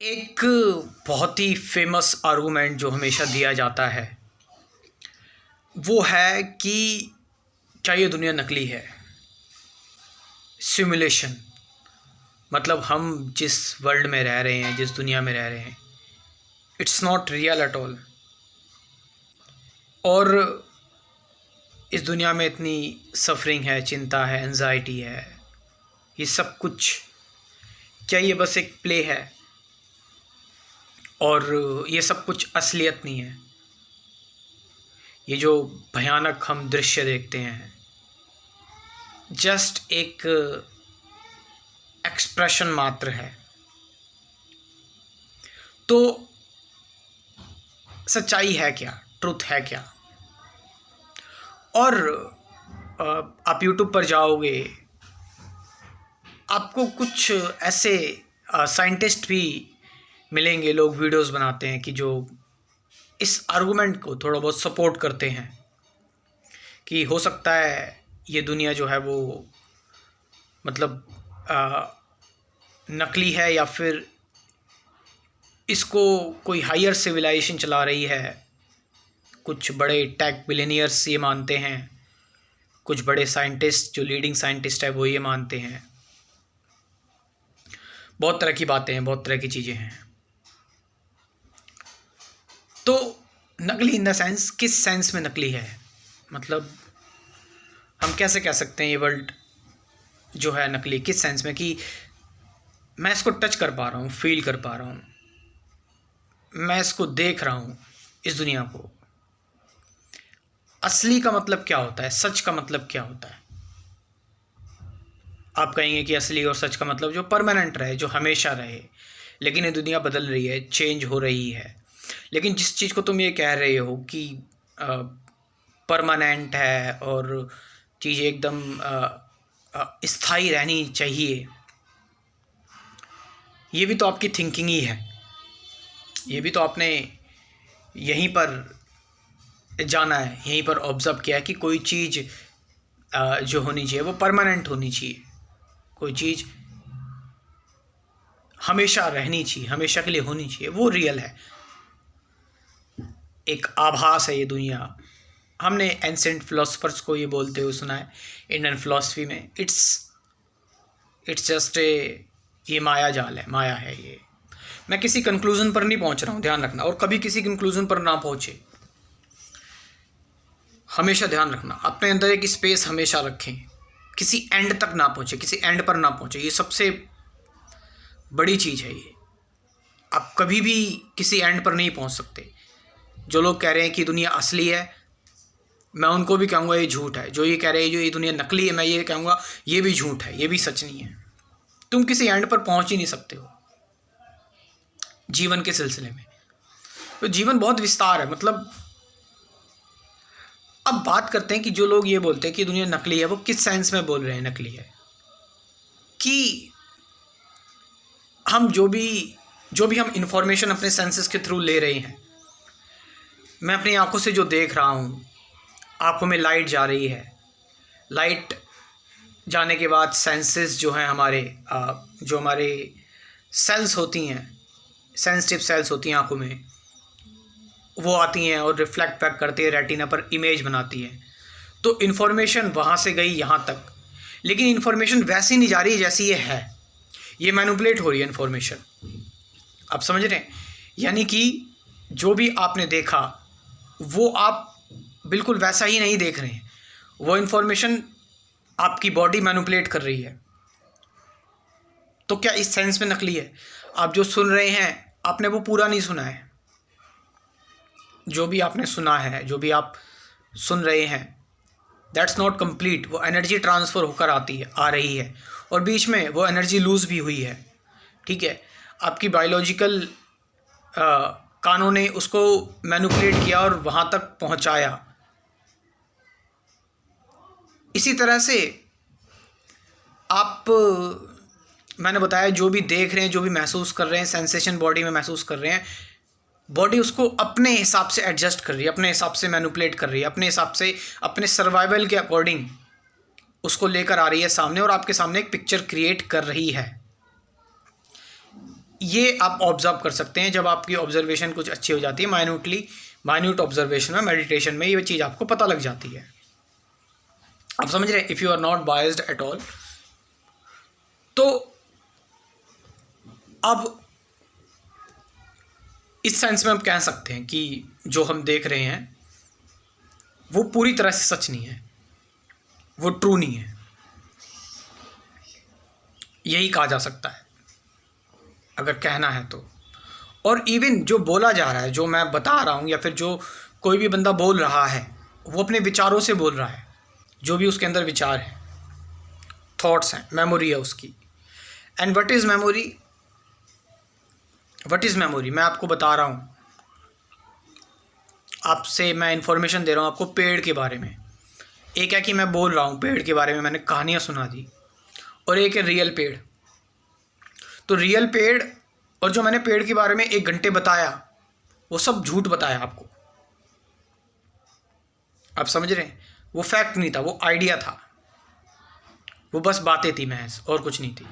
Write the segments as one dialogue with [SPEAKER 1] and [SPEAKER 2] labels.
[SPEAKER 1] एक बहुत ही famous argument जो हमेशा दिया जाता है वो है कि क्या ये दुनिया नकली है। सिमुलेशन मतलब हम जिस वर्ल्ड में रह रहे हैं, जिस दुनिया में रह रहे हैं, it's not real at all. और इस दुनिया में इतनी सफरिंग है, चिंता है, एंजाइटी है, ये सब कुछ क्या ये बस एक प्ले है और ये सब कुछ असलियत नहीं है। ये जो भयानक हम दृश्य देखते हैं जस्ट एक एक्सप्रेशन मात्र है। तो सच्चाई है क्या, ट्रुथ है क्या? और आप यूट्यूब पर जाओगे, आपको कुछ ऐसे साइंटिस्ट भी मिलेंगे, लोग वीडियोस बनाते हैं कि जो इस आर्गुमेंट को थोड़ा बहुत सपोर्ट करते हैं कि हो सकता है ये दुनिया जो है वो मतलब नकली है, या फिर इसको कोई हायर सिविलाइजेशन चला रही है। कुछ बड़े टेक बिलियनियर्स ये मानते हैं, कुछ बड़े साइंटिस्ट जो लीडिंग साइंटिस्ट है वो ये मानते हैं। बहुत तरह की बातें हैं, बहुत तरह की चीज़ें हैं। तो नकली इन द सेंस, किस सेंस में नकली है? मतलब हम कैसे कह सकते हैं ये वर्ल्ड जो है नकली? किस सेंस में कि मैं इसको टच कर पा रहा हूँ, फील कर पा रहा हूँ, मैं इसको देख रहा हूँ, इस दुनिया को। असली का मतलब क्या होता है? सच का मतलब क्या होता है? आप कहेंगे कि असली और सच का मतलब जो परमानेंट रहे, जो हमेशा रहे। लेकिन ये दुनिया बदल रही है, चेंज हो रही है। लेकिन जिस चीज़ को तुम ये कह रहे हो कि परमानेंट है और चीज़ एकदम स्थायी रहनी चाहिए, ये भी तो आपकी थिंकिंग ही है। ये भी तो आपने यहीं पर जाना है, यहीं पर ऑब्ज़र्व किया है कि कोई चीज़ जो होनी चाहिए वो परमानेंट होनी चाहिए, कोई चीज़ हमेशा रहनी चाहिए, हमेशा के लिए होनी चाहिए, वो रियल है। एक आभास है ये दुनिया। हमने एंसेंट फिलोसफर्स को ये बोलते हुए सुना है इंडियन फिलॉसफी में, इट्स जस्ट ये माया जाल है, माया है ये। मैं किसी कंक्लूज़न पर नहीं पहुंच रहा हूं, ध्यान रखना। और कभी किसी कंक्लूज़न पर ना पहुंचे, हमेशा ध्यान रखना। अपने अंदर एक स्पेस हमेशा रखें, किसी एंड तक ना पहुंचे, किसी एंड पर ना पहुंचे। ये सबसे बड़ी चीज़ है ये। आप कभी भी किसी एंड पर नहीं पहुंच सकते। जो लोग कह रहे हैं कि दुनिया असली है, मैं उनको भी कहूँगा ये झूठ है। जो ये कह रहे हैं जो ये दुनिया नकली है, मैं ये कहूँगा ये भी झूठ है, ये भी सच नहीं है। तुम किसी एंड पर पहुंच ही नहीं सकते हो जीवन के सिलसिले में। तो जीवन बहुत विस्तार है। मतलब अब बात करते हैं कि जो लोग ये बोलते हैं कि दुनिया नकली है, वो किस सेंस में बोल रहे हैं नकली है? कि हम जो भी हम इंफॉर्मेशन अपने सेंसेस के थ्रू ले रहे हैं, मैं अपनी आंखों से जो देख रहा हूँ, आंखों में लाइट जा रही है, लाइट जाने के बाद सेंसेस जो हैं हमारे, जो हमारे सेल्स होती हैं, सेंसिटिव सेल्स होती हैं आंखों में, वो आती हैं और रिफ्लेक्ट बैक करती है, रेटिना पर इमेज बनाती है। तो इन्फॉर्मेशन वहाँ से गई यहाँ तक, लेकिन इन्फॉर्मेशन वैसी नहीं जा रही जैसी ये है। ये मैनिपुलेट हो रही है इन्फॉर्मेशन। आप समझ रहे हैं? यानी कि जो भी आपने देखा वो आप बिल्कुल वैसा ही नहीं देख रहे हैं। वो इन्फॉर्मेशन आपकी बॉडी मैनिपुलेट कर रही है। तो क्या इस सेंस में नकली है? आप जो सुन रहे हैं, आपने वो पूरा नहीं सुना है। जो भी आपने सुना है, जो भी आप सुन रहे हैं, दैट्स नॉट कंप्लीट। वो एनर्जी ट्रांसफ़र होकर आ रही है, और बीच में वो एनर्जी लूज़ भी हुई है। ठीक है, आपकी बायोलॉजिकल कानों ने उसको मैनिपुलेट किया और वहाँ तक पहुँचाया। इसी तरह से आप, मैंने बताया, जो भी देख रहे हैं, जो भी महसूस कर रहे हैं, सेंसेशन बॉडी में महसूस कर रहे हैं, बॉडी उसको अपने हिसाब से एडजस्ट कर रही है, अपने हिसाब से मैनिपुलेट कर रही है, अपने हिसाब से, अपने सर्वाइवल के अकॉर्डिंग उसको लेकर आ रही है सामने, और आपके सामने एक पिक्चर क्रिएट कर रही है। ये आप ऑब्जर्व कर सकते हैं। जब आपकी ऑब्जर्वेशन कुछ अच्छी हो जाती है, माइन्यूट ऑब्जर्वेशन में, मेडिटेशन में ये चीज़ आपको पता लग जाती है। आप समझ रहे हैं? If you are not biased at all. तो अब इस सेंस में हम कह सकते हैं कि जो हम देख रहे हैं वो पूरी तरह से सच नहीं है, वो ट्रू नहीं है, यही कहा जा सकता है अगर कहना है तो। और इवन जो बोला जा रहा है, जो मैं बता रहा हूँ, या फिर जो कोई भी बंदा बोल रहा है, वो अपने विचारों से बोल रहा है। जो भी उसके अंदर विचार है, थॉट्स हैं, मेमोरी है उसकी। And what is memory? What is memory? मैं आपको बता रहा हूँ, आपसे मैं इन्फॉर्मेशन दे रहा हूँ आपको पेड़ के बारे में। एक है कि मैं बोल रहा हूँ पेड़ के बारे में, मैंने कहानियाँ सुना दी, और एक है रियल पेड़। तो रियल पेड़ और जो मैंने पेड़ के बारे में 1 घंटे बताया, वो सब झूठ बताया आपको। आप समझ रहे हैं? वो फैक्ट नहीं था, वो आइडिया था, वो बस बातें थी महज, और कुछ नहीं थी।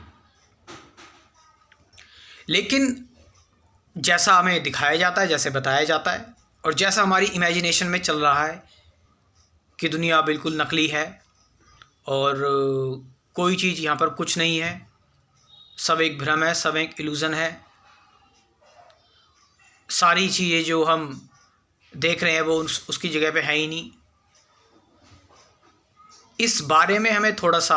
[SPEAKER 1] लेकिन जैसा हमें दिखाया जाता है, जैसे बताया जाता है, और जैसा हमारी इमेजिनेशन में चल रहा है कि दुनिया बिल्कुल नकली है और कोई चीज़ यहाँ पर कुछ नहीं है, सब एक भ्रम है, सब एक इल्यूज़न है, सारी चीज़ें जो हम देख रहे हैं वो उसकी जगह पे है ही नहीं। इस बारे में हमें थोड़ा सा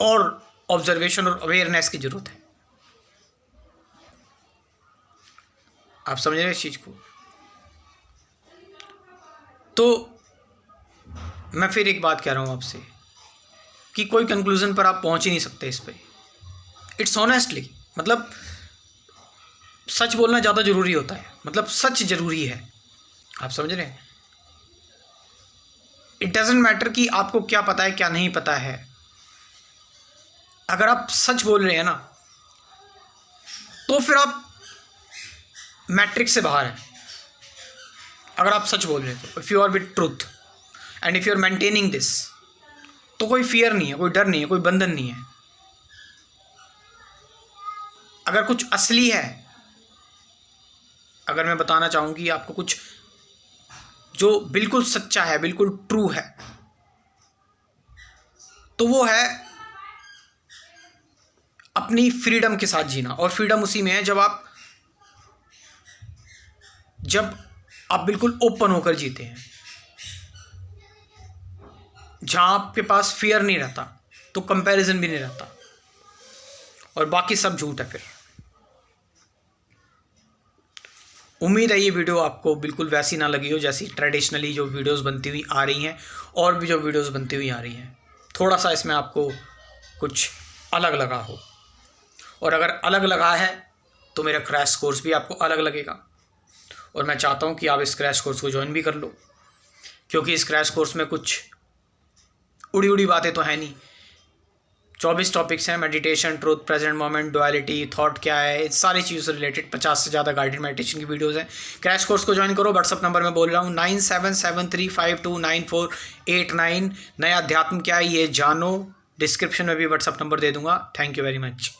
[SPEAKER 1] और ऑब्जर्वेशन और अवेयरनेस की ज़रूरत है। आप समझ रहे हैं इस चीज़ को? तो मैं फिर एक बात कह रहा हूँ आपसे कि कोई कंक्लूज़न पर आप पहुँच ही नहीं सकते इस पे। इट्स ऑनेस्टली, मतलब सच बोलना ज़्यादा ज़रूरी होता है, मतलब सच ज़रूरी है। आप समझ रहे हैं? इट डजेंट मैटर कि आपको क्या पता है, क्या नहीं पता है। अगर आप सच बोल रहे हैं ना, तो फिर आप मैट्रिक्स से बाहर हैं। अगर आप सच बोल रहे हैं तो, if you are with truth and if you are maintaining this, तो कोई फियर नहीं है, कोई डर नहीं है, कोई बंधन नहीं है। अगर कुछ असली है, अगर मैं बताना चाहूँ कि आपको कुछ जो बिल्कुल सच्चा है, बिल्कुल ट्रू है, तो वो है अपनी फ्रीडम के साथ जीना। और फ्रीडम उसी में है जब आप बिल्कुल ओपन होकर जीते हैं, जहाँ आपके पास फियर नहीं रहता, तो कंपैरिजन भी नहीं रहता, और बाकी सब झूठ है। फिर उम्मीद है ये वीडियो आपको बिल्कुल वैसी ना लगी हो जैसी ट्रेडिशनली जो वीडियोस बनती हुई आ रही हैं, और भी जो वीडियोस बनती हुई आ रही हैं। थोड़ा सा इसमें आपको कुछ अलग लगा हो, और अगर अलग लगा है तो मेरा क्रैश कोर्स भी आपको अलग लगेगा। और मैं चाहता हूँ कि आप इस क्रैश कोर्स को ज्वाइन भी कर लो, क्योंकि इस क्रैश कोर्स में कुछ उड़ी उड़ी बातें तो है नहीं। 24 टॉपिक्स हैं, meditation, truth, present moment, duality, thought क्या है, इस सारी चीज़ों से रिलेटेड 50 से ज़्यादा गाइडेड मेडिटेशन की वीडियोस हैं। क्रैश कोर्स को ज्वाइन करो। व्हाट्सअप नंबर मैं बोल रहा हूँ 9773529489। नया अध्यात्म क्या है ये जानो। डिस्क्रिप्शन में भी व्हाट्सअप नंबर दे दूँगा। Thank you very much.